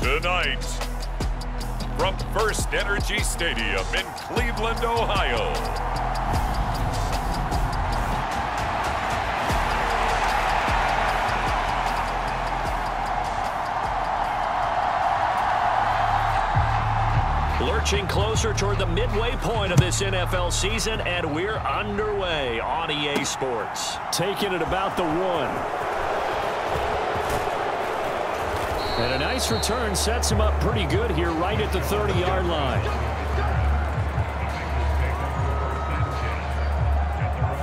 Tonight, from First Energy Stadium in Cleveland, Ohio. Lurching closer toward the midway point of this NFL season, and we're underway on EA Sports. Taking it about the 1. And a nice return sets him up pretty good here right at the 30-yard line.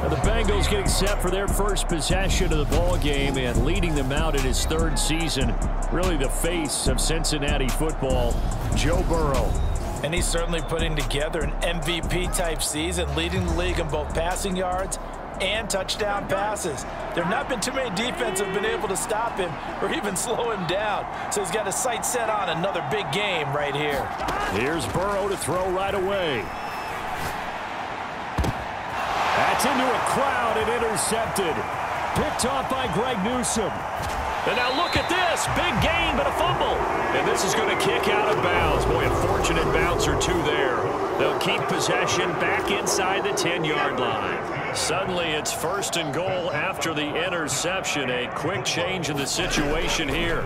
Now the Bengals getting set for their first possession of the ball game and leading them out in his 3rd season. Really the face of Cincinnati football, Joe Burrow. And he's certainly putting together an MVP-type season, leading the league in both passing yards and touchdown passes. There have not been too many defenses have been able to stop him or even slow him down. So he's got his sights set on another big game right here. Here's Burrow to throw right away. That's into a crowd and intercepted. Picked off by Greg Newsome. And now look at this. Big gain, but a fumble. And this is going to kick out of bounds. Boy, a fortunate bounce or two there. They'll keep possession back inside the 10-yard line. Suddenly, it's 1st and goal after the interception. A quick change in the situation here.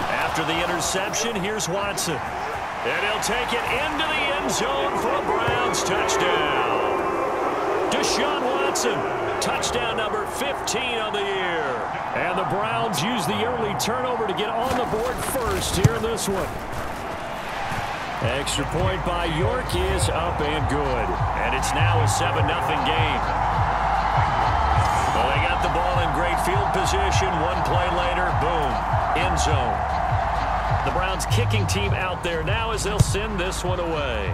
After the interception, here's Watson. And he'll take it into the end zone for a Browns touchdown. Deshaun Watson, touchdown number 15 on the year. And the Browns use the early turnover to get on the board first here in this one. Extra point by York is up and good. And it's now a 7-0 game. Well, they got the ball in great field position. One play later, boom, end zone. The Browns kicking team out there now as they'll send this one away.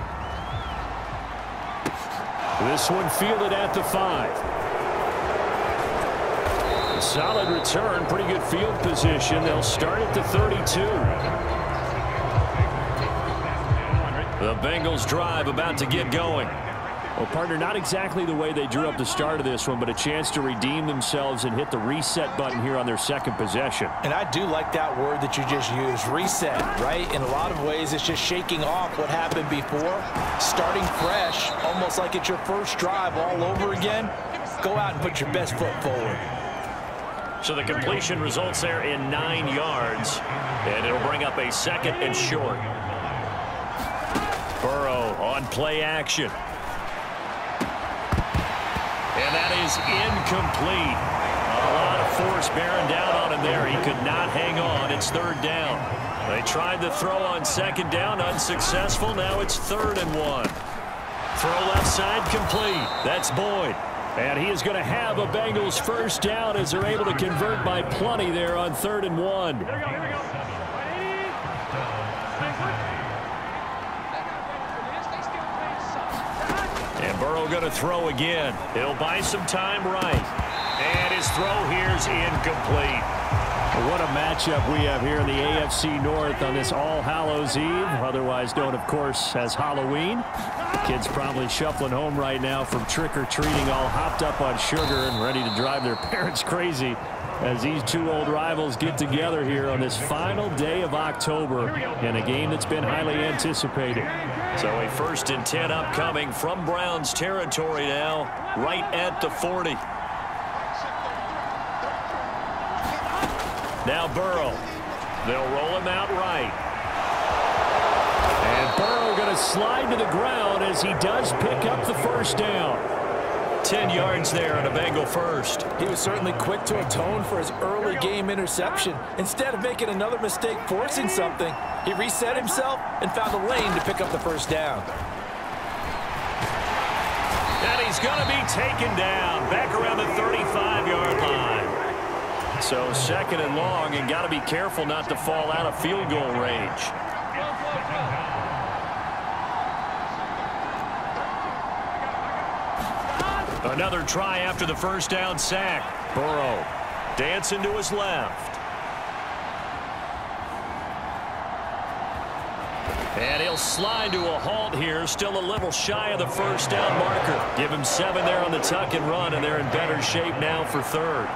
This one fielded at the 5. Solid return, pretty good field position. They'll start at the 32. The Bengals drive about to get going. Well, partner, not exactly the way they drew up the start of this one, but a chance to redeem themselves and hit the reset button here on their 2nd possession. And I do like that word that you just used, reset, right? In a lot of ways, it's just shaking off what happened before, starting fresh, almost like it's your first drive all over again. Go out and put your best foot forward. So the completion results there in 9 yards, and it'll bring up a 2nd and short. Burrow on play action. And that is incomplete. A lot of force bearing down on him there. He could not hang on. It's 3rd down. They tried the throw on 2nd down, unsuccessful. Now it's 3rd and 1. Throw left side complete. That's Boyd. And he is going to have a Bengals 1st down as they're able to convert by plenty there on 3rd and 1. And Burrow going to throw again. He'll buy some time right. And his throw here's incomplete. What a matchup we have here in the AFC North on this All Hallows Eve, otherwise known, of course, as Halloween. Kids probably shuffling home right now from trick-or-treating, all hopped up on sugar and ready to drive their parents crazy as these two old rivals get together here on this final day of October in a game that's been highly anticipated. So a 1st and 10 upcoming from Browns territory now, right at the 40. Now Burrow. They'll roll him out right. And Burrow going to slide to the ground as he does pick up the 1st down. 10 yards there and a Bengal 1st. He was certainly quick to atone for his early game interception. Instead of making another mistake forcing something, he reset himself and found a lane to pick up the 1st down. And he's going to be taken down back around the 35-yard line. So 2nd and long, and got to be careful not to fall out of field goal range. Another try after the 1st down sack. Burrow dancing to his left. And he'll slide to a halt here, still a little shy of the 1st down marker. Give him 7 there on the tuck and run, and they're in better shape now for 3rd.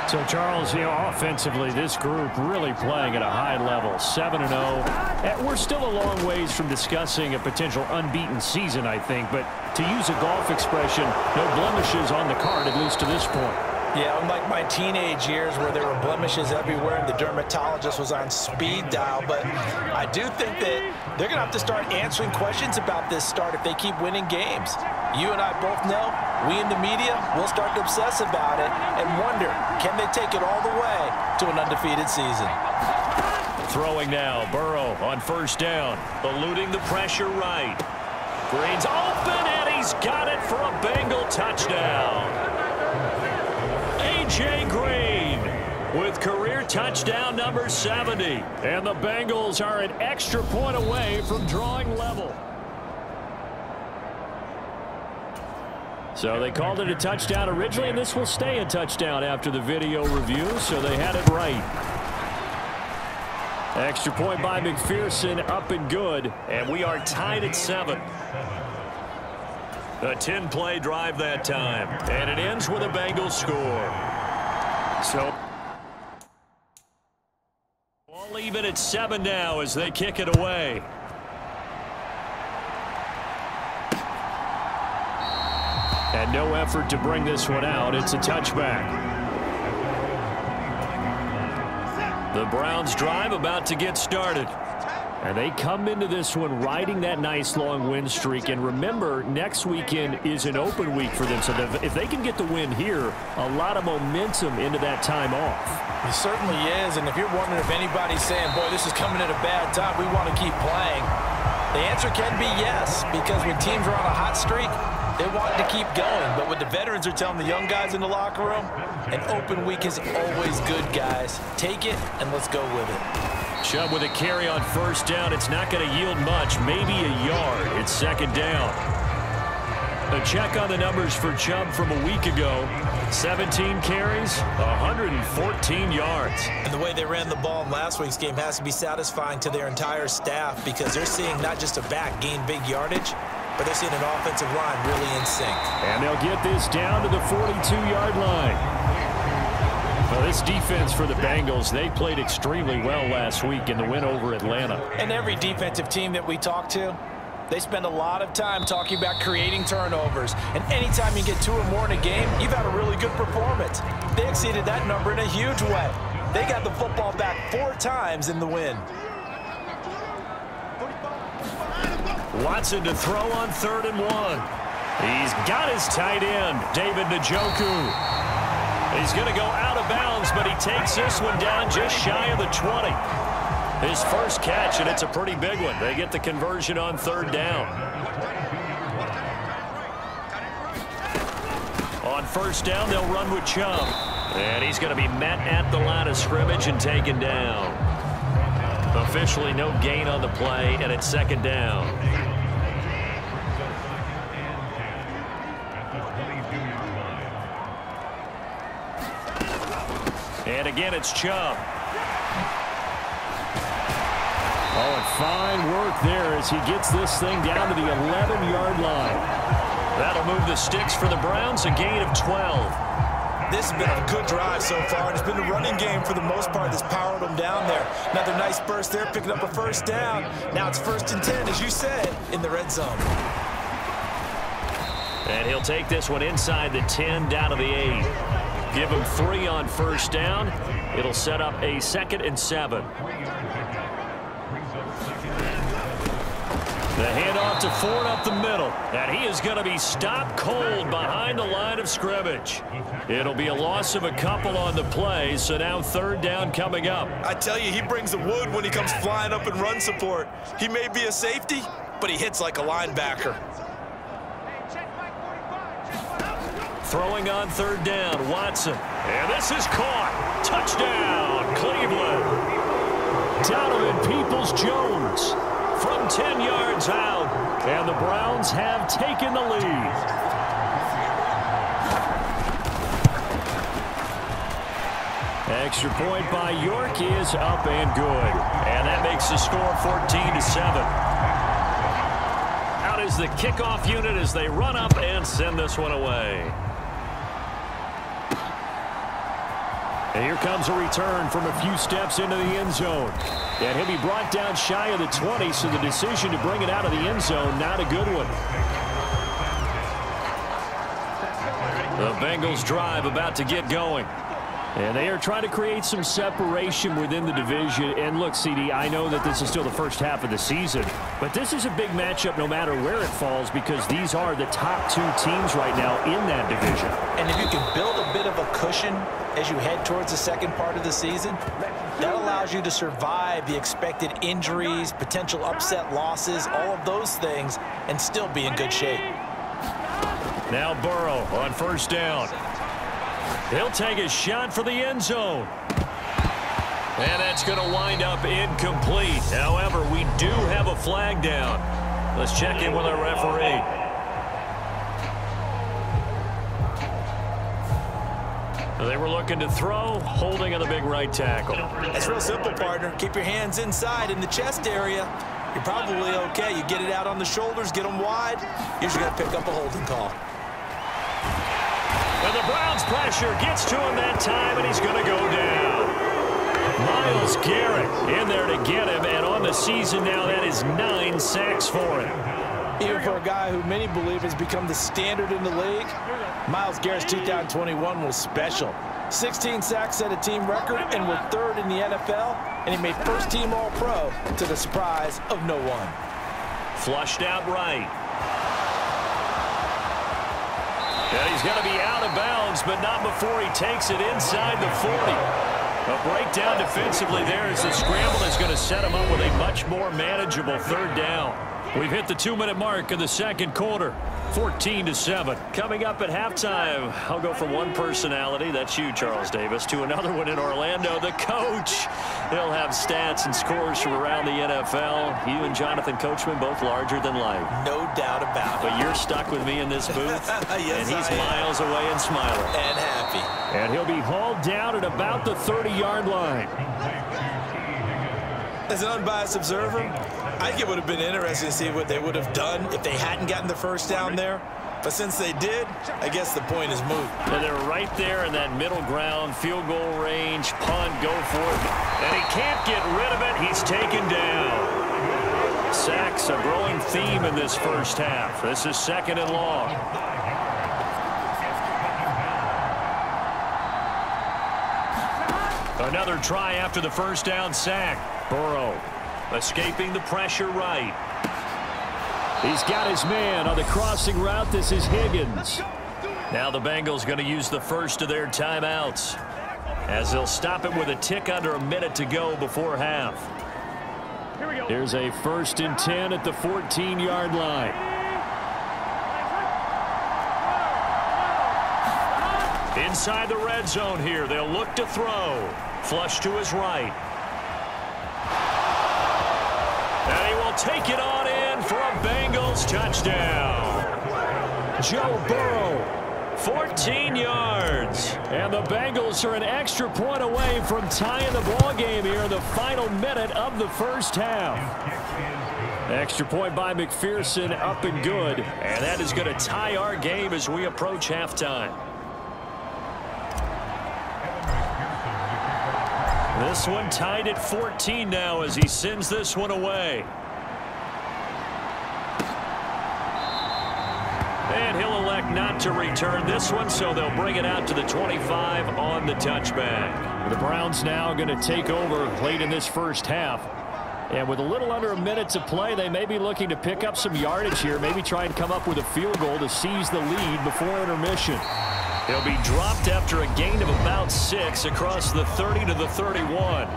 So, Charles, offensively, this group really playing at a high level, 7-0. We're still a long ways from discussing a potential unbeaten season, I think. But to use a golf expression, no blemishes on the card, at least to this point. Yeah, unlike my teenage years where there were blemishes everywhere and the dermatologist was on speed dial. But I do think that they're going to have to start answering questions about this start if they keep winning games. You and I both know, we in the media will start to obsess about it and wonder, can they take it all the way to an undefeated season? Throwing now, Burrow on first down, eluding the pressure right. Green's open, and he's got it for a Bengal touchdown. A.J. Green with career touchdown number 70. And the Bengals are an extra point away from drawing level. So they called it a touchdown originally, and this will stay a touchdown after the video review, so they had it right. Extra point by McPherson, up and good. And we are tied at 7. A 10-play drive that time, and it ends with a Bengals score. So, all even at 7 now as they kick it away. And no effort to bring this one out. It's a touchback. The Browns drive about to get started. And they come into this one riding that nice long win streak. And remember, next weekend is an open week for them. So if they can get the win here, a lot of momentum into that time off. It certainly is. And if you're wondering if anybody's saying, boy, this is coming at a bad time, we want to keep playing, the answer can be yes. Because when teams are on a hot streak, they want to keep going. But what the veterans are telling the young guys in the locker room, an open week is always good, guys. Take it, and let's go with it. Chubb with a carry on first down. It's not going to yield much, maybe a yard. It's second down. A check on the numbers for Chubb from a week ago. 17 carries, 114 yards. And the way they ran the ball in last week's game has to be satisfying to their entire staff because they're seeing not just a back gain big yardage, but they're seeing an offensive line really in sync. And they'll get this down to the 42-yard line. Well, this defense for the Bengals, they played extremely well last week in the win over Atlanta. And every defensive team that we talk to, they spend a lot of time talking about creating turnovers. And anytime you get 2 or more in a game, you've had a really good performance. They exceeded that number in a huge way. They got the football back 4 times in the win. Watson to throw on 3rd and 1. He's got his tight end, David Njoku. He's going to go out of bounds, but he takes this one down just shy of the 20. His first catch, and it's a pretty big one. They get the conversion on 3rd down. On 1st down, they'll run with Chubb. And he's going to be met at the line of scrimmage and taken down. Officially no gain on the play, and it's 2nd down. And again, it's Chubb. Oh, and fine work there as he gets this thing down to the 11-yard line. That'll move the sticks for the Browns, a gain of 12. This has been a good drive so far, and it's been a running game for the most part that's powered them down there. Another nice burst there, picking up a 1st down. Now it's 1st and 10, as you said, in the red zone. And he'll take this one inside the 10, down to the 8. Give him 3 on 1st down. It'll set up a 2nd and 7. The handoff to Ford up the middle. And he is going to be stopped cold behind the line of scrimmage. It'll be a loss of a couple on the play, so now 3rd down coming up. I tell you, he brings the wood when he comes flying up in run support. He may be a safety, but he hits like a linebacker. Throwing on 3rd down, Watson. And this is caught. Touchdown, Cleveland. Donovan Peoples-Jones from 10 yards out. And the Browns have taken the lead. Extra point by York is up and good. And that makes the score 14-7. Out is the kickoff unit as they run up and send this one away. And here comes a return from a few steps into the end zone. And he'll be brought down shy of the 20, so the decision to bring it out of the end zone, not a good one. The Bengals drive about to get going. And they are trying to create some separation within the division. And look, CD, I know that this is still the first half of the season, but this is a big matchup no matter where it falls, because these are the top two teams right now in that division. And if you can build a bit of a cushion as you head towards the second part of the season, that allows you to survive the expected injuries, potential upset losses, all of those things, and still be in good shape. Now Burrow on first down. He'll take a shot for the end zone. And that's going to wind up incomplete. However, we do have a flag down. Let's check in with our referee. They were looking to throw, holding on the big right tackle. That's real simple, partner. Keep your hands inside in the chest area. You're probably okay. You get it out on the shoulders, get them wide. Usually got to pick up a holding call. And the Browns pressure gets to him that time, and he's going to go down. Myles Garrett in there to get him, and on the season now, that is 9 sacks for him. Even for a guy who many believe has become the standard in the league, Myles Garrett's 2021 was special. 16 sacks set a team record, and we're third in the NFL, and he made first-team All-Pro to the surprise of no one. Flushed out right. And he's going to be out of bounds, but not before he takes it inside the 40. A breakdown defensively there as the scramble is going to set him up with a much more manageable third down. We've hit the 2-minute mark of the second quarter. 14-7. Coming up at halftime, I'll go from one personality, that's you, Charles Davis, to another one in Orlando, the coach. He'll have stats and scores from around the NFL. You and Jonathan Coachman both larger than life. No doubt about it. But you're stuck with me in this booth, yes, and he's miles away and smiling. And happy. And he'll be hauled down at about the 30-yard line. As an unbiased observer, I think it would have been interesting to see what they would have done if they hadn't gotten the first down there. But since they did, I guess the point is moot. And they're right there in that middle ground, field goal range, punt, go for it. And he can't get rid of it. He's taken down. Sacks, a growing theme in this first half. This is second and long. Another try after the first down sack. Burrow escaping the pressure right. He's got his man on the crossing route. This is Higgins. Now the Bengals going to use the first of their timeouts, as they'll stop it with a tick under a minute to go before half. Here's a 1st and 10 at the 14-yard line. Inside the red zone here, they'll look to throw. Flush to his right. And he will take it on in for a Bengals touchdown. Joe Burrow, 14 yards. and the Bengals are an extra point away from tying the ball game here in the final minute of the first half. Extra point by McPherson, up and good. And that is going to tie our game as we approach halftime. This one tied at 14 now as he sends this one away. And he'll elect not to return this one, so they'll bring it out to the 25 on the touchback. The Browns now going to take over late in this first half. And with a little under a minute to play, they may be looking to pick up some yardage here, maybe try and come up with a field goal to seize the lead before intermission. He'll be dropped after a gain of about 6 across the 30 to the 31.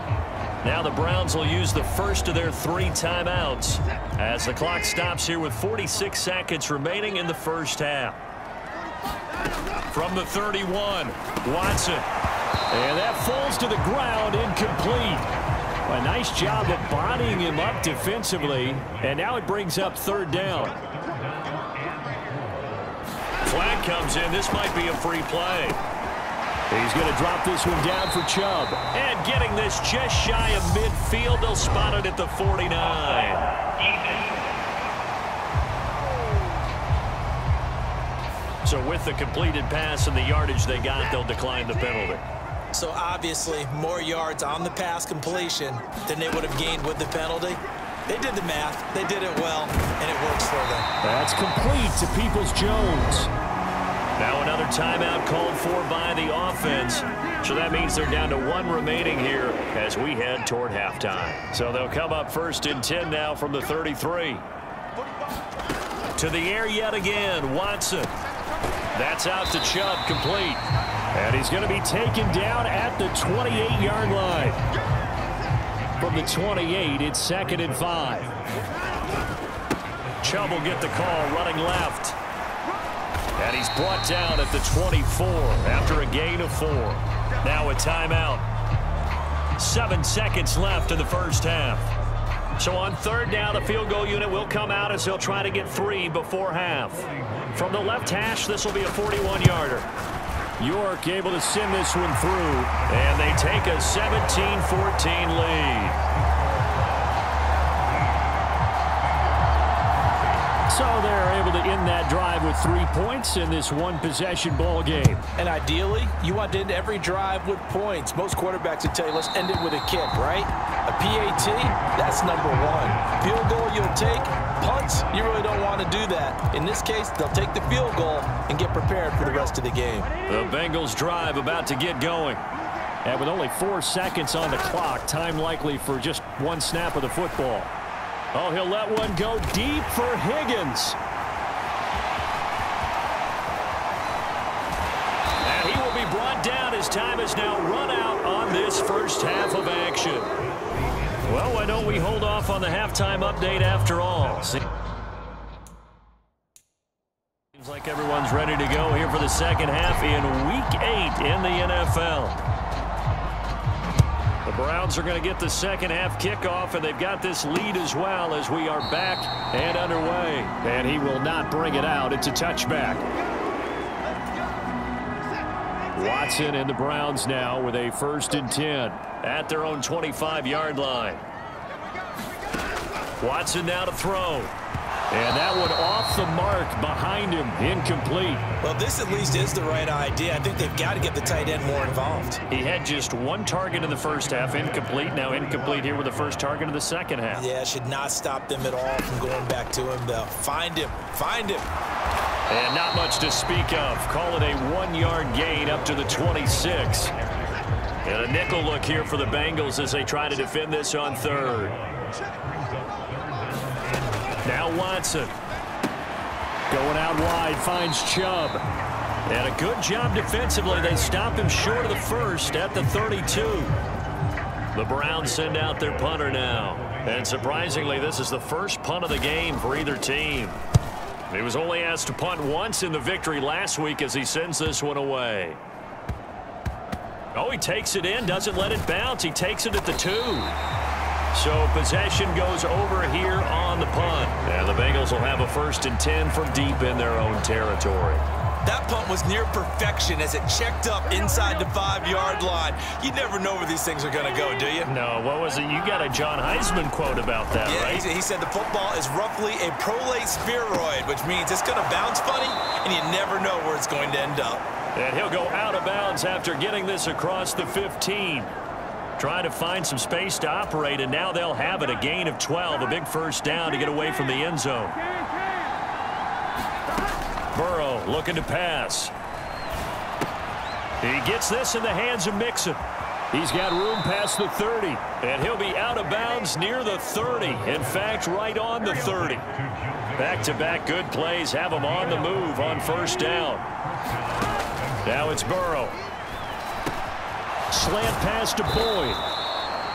Now the Browns will use the first of their 3 timeouts as the clock stops here with 46 seconds remaining in the first half. From the 31, Watson. And that falls to the ground, incomplete. A nice job of bodying him up defensively, and now it brings up 3rd down. Flag comes in. This might be a free play. He's going to drop this one down for Chubb. And getting this just shy of midfield. They'll spot it at the 49. So with the completed pass and the yardage they got, they'll decline the penalty. So obviously more yards on the pass completion than they would have gained with the penalty. They did the math, they did it well, and it works for them. That's complete to Peoples-Jones. Now another timeout called for by the offense. So that means they're down to 1 remaining here as we head toward halftime. So they'll come up 1st and 10 now from the 33. To the air yet again, Watson. That's out to Chubb, complete. And he's going to be taken down at the 28-yard line. From the 28, it's 2nd and 5. Chubb will get the call, running left. And he's brought down at the 24 after a gain of 4. Now a timeout. 7 seconds left in the first half. So on 3rd down, the field goal unit will come out as he'll try to get 3 before half. From the left hash, this will be a 41-yarder. York able to send this one through. And they take a 17-14 lead. So they're able to end that drive with 3 points in this one-possession ball game. And ideally, you want to end every drive with points. Most quarterbacks would tell you, let's end it with a kick, right? A PAT, that's number 1. Field goal you'll take. Punts, you really don't want to do that. In this case, they'll take the field goal and get prepared for the rest of the game. The Bengals drive about to get going. And with only 4 seconds on the clock, time likely for just 1 snap of the football. Oh, he'll let one go deep for Higgins. And he will be brought down as time has now run out on this first half of action. Well, why don't we hold off on the halftime update after all? Seems like everyone's ready to go here for the second half in Week 8 in the NFL. The Browns are going to get the second half kickoff, and they've got this lead as well as we are back and underway. And he will not bring it out. It's a touchback. Watson and the Browns now with a 1st and 10 at their own 25-yard line. Watson now to throw. And that one off the mark behind him, incomplete. Well, this at least is the right idea. I think they've got to get the tight end more involved. He had just 1 target in the first half, incomplete. Now incomplete here with the first target of the second half. Yeah, should not stop them at all from going back to him, though. Find him. Find him. And not much to speak of. Call it a 1-yard gain up to the 26. And a nickel look here for the Bengals as they try to defend this on 3rd. Now Watson. Going out wide, finds Chubb. And a good job defensively. They stop him short of the first at the 32. The Browns send out their punter now. And surprisingly, this is the first punt of the game for either team. He was only asked to punt once in the victory last week as he sends this one away. Oh, he takes it in, doesn't let it bounce. He takes it at the 2. So possession goes over here on the punt. And the Bengals will have a 1st and 10 from deep in their own territory. That punt was near perfection as it checked up inside the 5-yard line. You never know where these things are going to go, do you? No, what was it? You got a John Heisman quote about that, yeah, right? He said the football is roughly a prolate spheroid, which means it's going to bounce funny, and you never know where it's going to end up. And he'll go out of bounds after getting this across the 15. Trying to find some space to operate, and now they'll have it. A gain of 12, a big first down to get away from the end zone. Burrow looking to pass. He gets this in the hands of Mixon. He's got room past the 30. And he'll be out of bounds near the 30. In fact, right on the 30. Back-to-back good plays have him on the move on 1st down. Now it's Burrow. Slant pass to Boyd.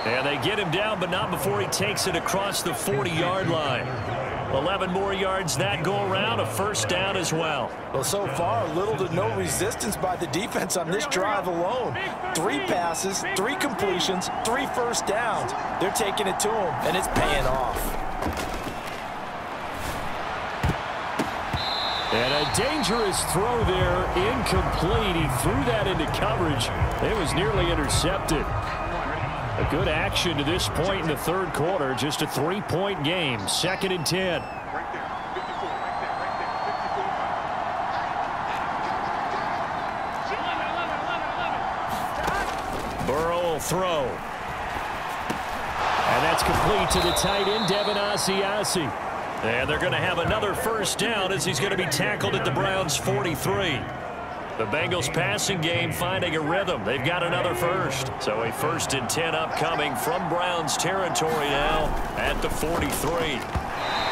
And they get him down, but not before he takes it across the 40-yard line. 11 more yards that go around, a 1st down as well. Well, so far, little to no resistance by the defense on this drive alone. 3 passes, 3 completions, 3 first downs. They're taking it to him, and it's paying off. And a dangerous throw there, incomplete. He threw that into coverage. It was nearly intercepted. A good action to this point in the 3rd quarter. Just a 3-point game. 2nd and 10. throw. And that's complete to the tight end, Devin Asiasi. And they're going to have another first down as he's going to be tackled at the Browns' 43. The Bengals passing game finding a rhythm. They've got another first. So a 1st and 10 upcoming from Browns territory now at the 43.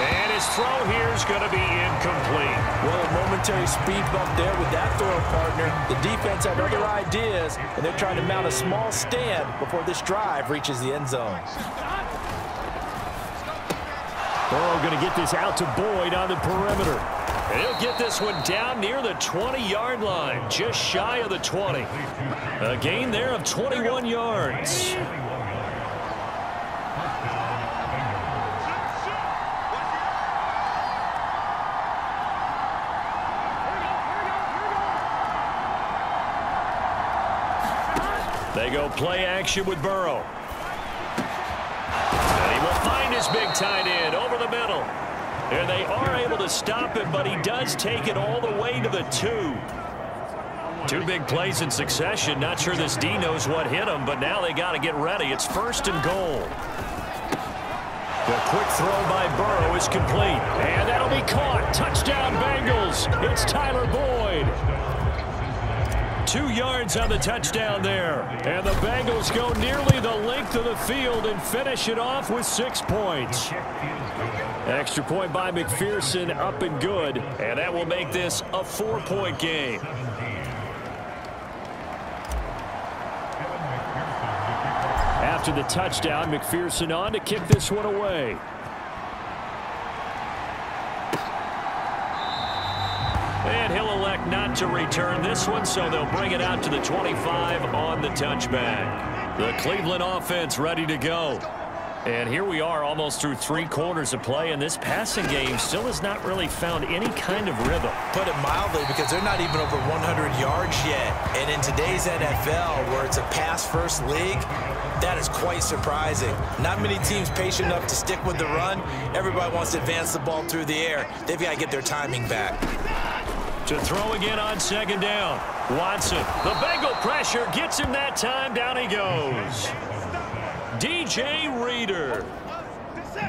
And his throw here is going to be incomplete. Well, a momentary speed bump there with that throw partner. The defense had other ideas, and they're trying to mount a small stand before this drive reaches the end zone. Burrow going to get this out to Boyd on the perimeter. And he'll get this one down near the 20-yard line, just shy of the 20. A gain there of 21 yards. They go play action with Burrow. And he will find his big tight end over the middle. And they are able to stop him, but he does take it all the way to the 2. 2 big plays in succession. Not sure this D knows what hit him, but now they got to get ready. It's 1st and goal. The quick throw by Burrow is complete. And that'll be caught. Touchdown, Bengals. It's Tyler Boyd. 2 yards on the touchdown there. And the Bengals go nearly the length of the field and finish it off with 6 points. Extra point by McPherson, up and good. And that will make this a 4-point game. After the touchdown, McPherson on to kick this one away. And he'll elect not to return this one, so they'll bring it out to the 25 on the touchback. The Cleveland offense ready to go. And here we are almost through 3 quarters of play, and this passing game still has not really found any kind of rhythm. Put it mildly, because they're not even over 100 yards yet. And in today's NFL, where it's a pass-first league, that is quite surprising. Not many teams patient enough to stick with the run. Everybody wants to advance the ball through the air. They've got to get their timing back. To throw again on 2nd down. Watson, the Bengal pressure gets him that time. Down he goes. DJ Reader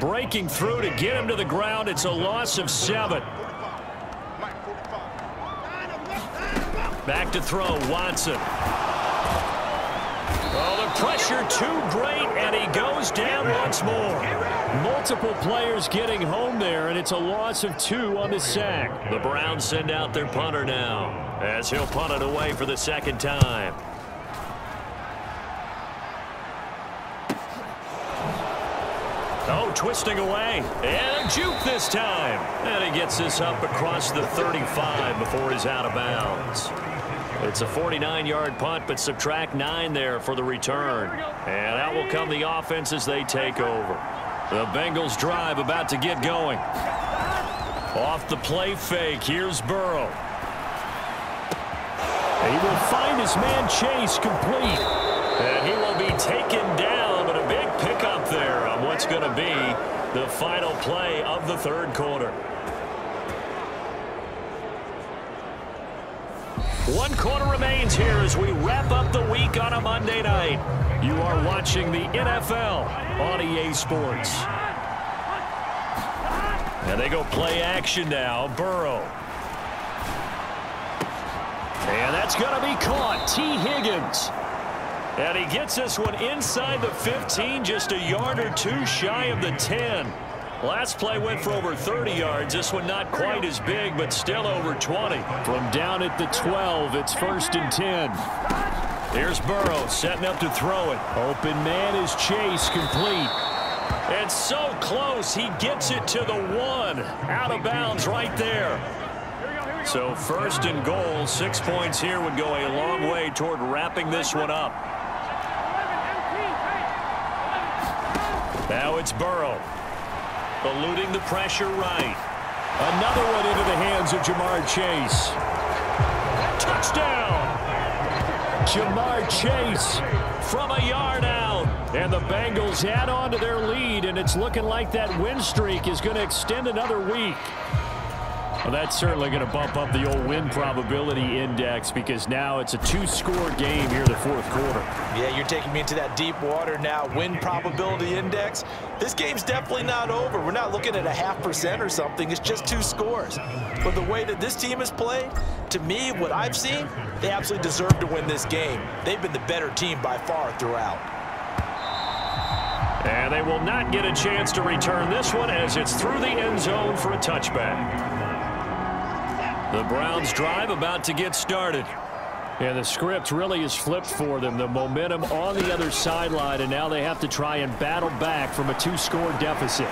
breaking through to get him to the ground. It's a loss of 7. Back to throw, Watson. Oh, the pressure too great, and he goes down once more. Multiple players getting home there, and it's a loss of 2 on the sack. The Browns send out their punter now, as he'll punt it away for the 2nd time. Oh, twisting away. And a juke this time. And he gets this up across the 35 before he's out of bounds. It's a 49-yard punt, but subtract 9 there for the return. And out will come the offense as they take over. The Bengals drive about to get going. Off the play fake, here's Burrow. He will find his man Chase complete. And he will be taken down, but a big pickup there on what's going to be the final play of the 3rd quarter. 1 quarter remains here as we wrap up the week on a Monday night. You are watching the NFL on EA Sports. And they go play action now. Burrow. And that's going to be caught. T. Higgins. And he gets this one inside the 15, just a yard or 2 shy of the 10. Last play went for over 30 yards. This one not quite as big, but still over 20. From down at the 12, it's 1st and 10. Here's Burrow setting up to throw it. Open man is Chase, complete. And so close, he gets it to the 1. Out of bounds right there. So 1st and goal, 6 points here would go a long way toward wrapping this one up. Now it's Burrow. Eluding the pressure right. Another one into the hands of Jamar Chase. Touchdown! Jamar Chase from a yard out. And the Bengals add on to their lead, and it's looking like that win streak is going to extend another week. Well, that's certainly going to bump up the old win probability index because now it's a two-score game here in the fourth quarter. Yeah, you're taking me into that deep water now. Win probability index. This game's definitely not over. We're not looking at a 0.5% or something. It's just 2 scores. But the way that this team has played, to me, what I've seen, they absolutely deserve to win this game. They've been the better team by far throughout. And they will not get a chance to return this one as it's through the end zone for a touchback. The Browns drive about to get started. And the script really is flipped for them. The momentum on the other sideline, and now they have to try and battle back from a 2-score deficit.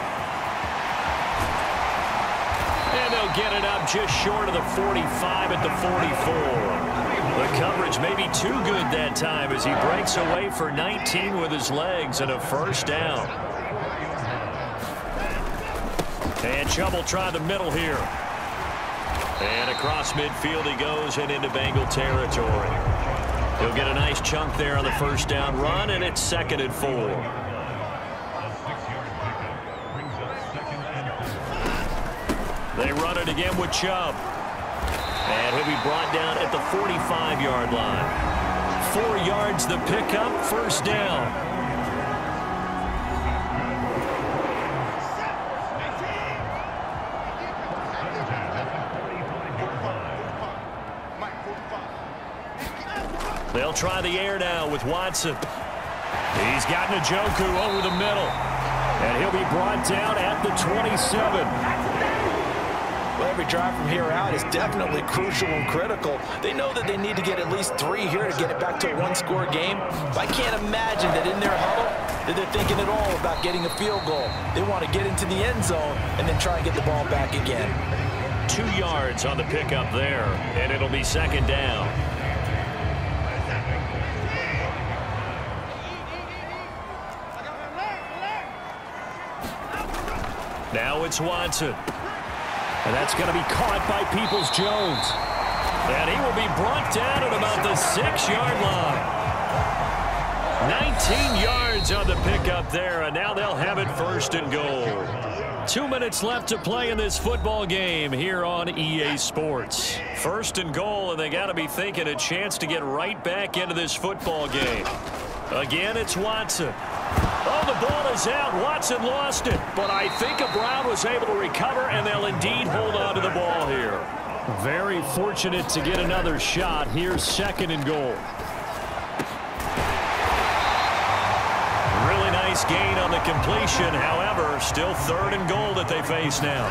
And they'll get it up just short of the 45 at the 44. The coverage may be too good that time as he breaks away for 19 with his legs and a first down. And Chubb will try the middle here. And across midfield he goes and into Bengal territory. He'll get a nice chunk there on the first down run, and it's 2nd and 4. They run it again with Chubb. And he'll be brought down at the 45-yard line. 4 yards the pickup, first down. They'll try the air now with Watson. He's got Njoku over the middle. And he'll be brought down at the 27. Well, every drive from here out is definitely crucial and critical. They know that they need to get at least 3 here to get it back to a 1-score game. But I can't imagine that in their huddle that they're thinking at all about getting a field goal. They want to get into the end zone and then try and get the ball back again. 2 yards on the pickup there, and it'll be 2nd down. Now it's Watson. And that's going to be caught by Peoples-Jones. And he will be brought down at about the 6-yard line. 19 yards on the pickup there, and now they'll have it 1st and goal. 2 minutes left to play in this football game here on EA Sports. 1st and goal, and they got to be thinking a chance to get right back into this football game. Again, it's Watson. Oh, the ball is out. Watson lost it. But I think Brown was able to recover, and they'll indeed hold on to the ball here. Very fortunate to get another shot. Here's 2nd and goal. Really nice gain on the completion. However, still 3rd and goal that they face now.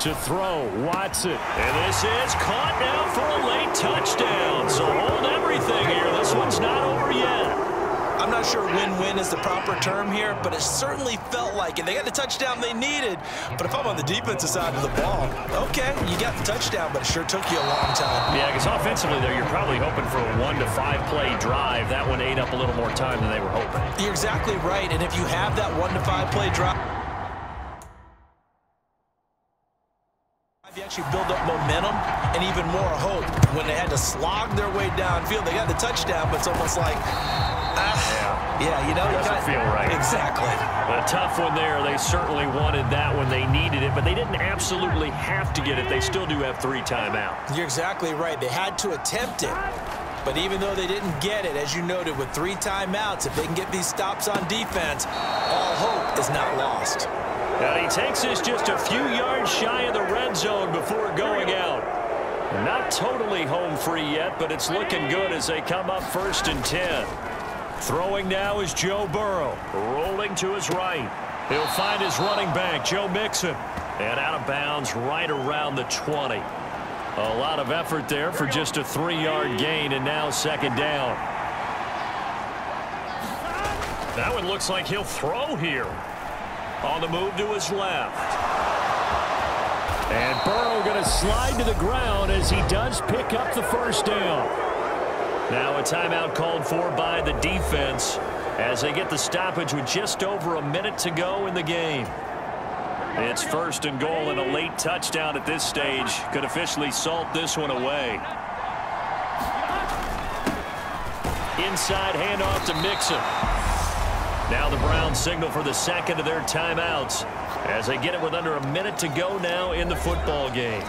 To throw, Watson. And this is caught now for a late touchdown. So hold everything here. This one's not over yet. I'm not sure win-win is the proper term here, but it certainly felt like it. They got the touchdown they needed, but if I'm on the defensive side of the ball, okay, you got the touchdown, but it sure took you a long time. Yeah, because offensively there, you're probably hoping for a 1 to 5 play drive. That one ate up a little more time than they were hoping. You're exactly right, and if you have that 1 to 5 play drive, you actually build up momentum and even more hope. When they had to slog their way downfield, they got the touchdown, but it's almost like, yeah, you know, doesn't feel right. Exactly. A tough one there. They certainly wanted that when they needed it, but they didn't absolutely have to get it. They still do have 3 timeouts. You're exactly right. They had to attempt it. But even though they didn't get it, as you noted, with 3 timeouts, if they can get these stops on defense, all hope is not lost. And he takes this just a few yards shy of the red zone before going out. Not totally home free yet, but it's looking good as they come up 1st and 10. Throwing now is Joe Burrow. Rolling to his right. He'll find his running back, Joe Mixon. And out of bounds right around the 20. A lot of effort there for just a 3-yard gain, and now 2nd down. That one looks like he'll throw here. On the move to his left. And Burrow going to slide to the ground as he does pick up the first down. Now a timeout called for by the defense as they get the stoppage with just over a minute to go in the game. It's 1st and goal, and a late touchdown at this stage could officially salt this one away. Inside handoff to Mixon. Now the Browns signal for the second of their timeouts as they get it with under a minute to go now in the football game.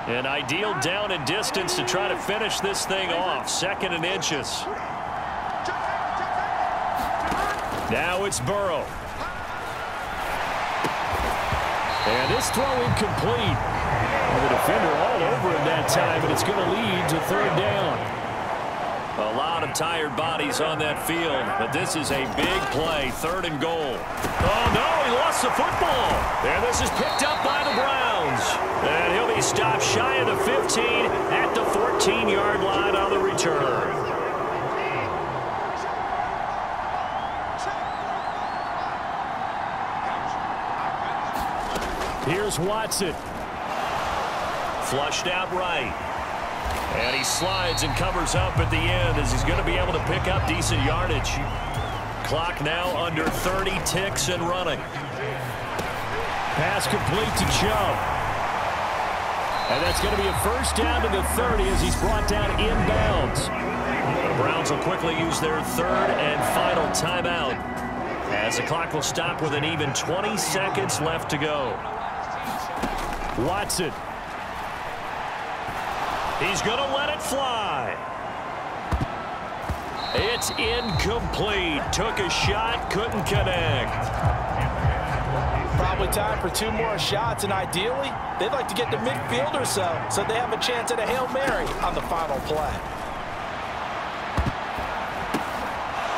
An ideal down and distance to try to finish this thing off. 2nd and inches. Now it's Burrow. And this throw incomplete. And the defender all over him that time, and it's going to lead to 3rd down. A lot of tired bodies on that field, but this is a big play. 3rd and goal. Oh, no, he lost the football. And this is picked up by the Browns. And he'll be stopped shy of the 15 at the 14-yard line on the return. Here's Watson. Flushed out right. And he slides and covers up at the end as he's going to be able to pick up decent yardage. Clock now under 30 ticks and running. Pass complete to Chubb. And that's going to be a 1st down to the 30 as he's brought down inbounds. The Browns will quickly use their 3rd and final timeout as the clock will stop with an even 20 seconds left to go. Watson. He's going to let it fly. It's incomplete. Took a shot, couldn't connect. Probably time for 2 more shots, and ideally, they'd like to get to midfield or so they have a chance at a Hail Mary on the final play.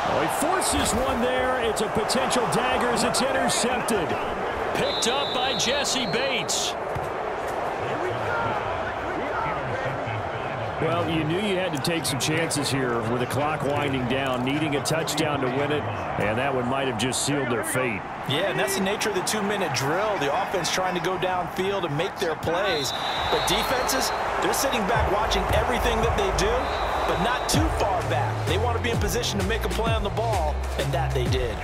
Oh, he forces one there. It's a potential dagger as it's intercepted. Picked up by Jessie Bates. Well, you knew you had to take some chances here with the clock winding down, needing a touchdown to win it, and that one might have just sealed their fate. Yeah, and that's the nature of the 2-minute drill. The offense trying to go downfield and make their plays. But defenses, they're sitting back watching everything that they do, but not too far back. They want to be in position to make a play on the ball, and that they did.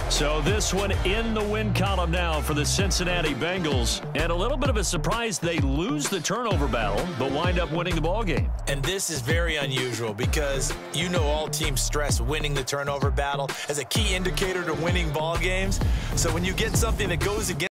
So this one in the win column now for the Cincinnati Bengals. And a little bit of a surprise, they lose the turnover battle, but wind up winning the ball game. And this is very unusual because you know all teams stress winning the turnover battle as a key indicator to winning ball games. So when you get something that goes against